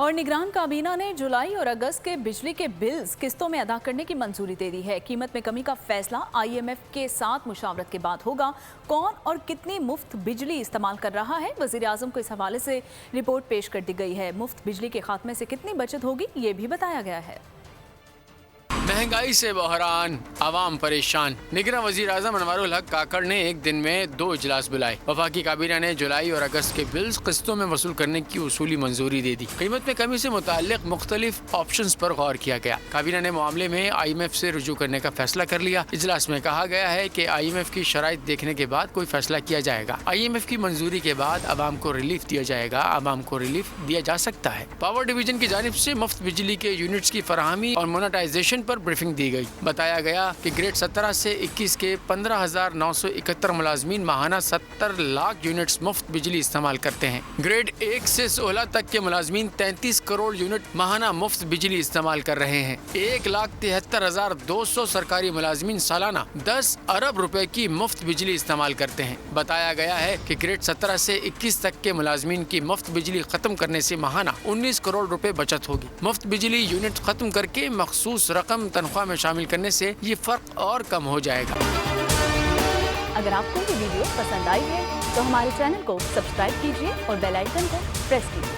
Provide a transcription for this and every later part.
और निगरान काबीना ने जुलाई और अगस्त के बिजली के बिल्स किस्तों में अदा करने की मंजूरी दे दी है। कीमत में कमी का फैसला IMF के साथ मुशावरत के बाद होगा। कौन और कितनी मुफ्त बिजली इस्तेमाल कर रहा है, वज़ीर आज़म को इस हवाले से रिपोर्ट पेश कर दी गई है। मुफ्त बिजली के खात्मे से कितनी बचत होगी, ये भी बताया गया है। महंगाई से बहरान, आवाम परेशान। निगरान वज़ीर आज़म अनवारुल हक काकड़ ने एक दिन में 2 इजलास बुलाए। वफाकी काबीना ने जुलाई और अगस्त के बिल्स किस्तों में वसूल करने की उसूली मंजूरी दे दी। कीमत में कमी से मुताल्लिक मुख्तलिफ ऑप्शंस पर गौर किया गया। काबीना ने मामले में IMF से रुजू करने का फैसला कर लिया। इजलास में कहा गया है कि IMF की शराइत देखने के बाद कोई फैसला किया जाएगा। IMF की मंजूरी के बाद आवाम को रिलीफ दिया जाएगा। आवाम को रिलीफ दिया जा सकता है। पावर डिवीजन की जानिब से मुफ्त बिजली के यूनिट्स की फराहमी और मोनेटाइजेशन पर ब्रीफिंग दी गई। बताया गया कि ग्रेड 17 से 21 के 15,971 मुलाजमीन माहाना 70 लाख यूनिट्स मुफ्त बिजली इस्तेमाल करते हैं। ग्रेड 1 से 16 तक के मुलाजमीन 33 करोड़ यूनिट माहाना मुफ्त बिजली इस्तेमाल कर रहे हैं। 1,73,200 सरकारी मुलाजमीन सालाना 10 अरब रुपए की मुफ्त बिजली इस्तेमाल करते हैं। बताया गया है कि ग्रेड 17 से 21 तक के मुलाजमीन की मुफ्त बिजली खत्म करने से माहाना 19 करोड़ रुपए बचत होगी। मुफ्त बिजली यूनिट खत्म करके मखसूस रकम तनख्वाह में शामिल करने से ये फर्क और कम हो जाएगा। अगर आपको ये वीडियो पसंद आई है तो हमारे चैनल को सब्सक्राइब कीजिए और बेल आइकन को प्रेस कीजिए।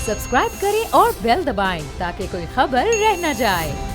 सब्सक्राइब करें और बेल दबाएं ताकि कोई खबर रह न जाए।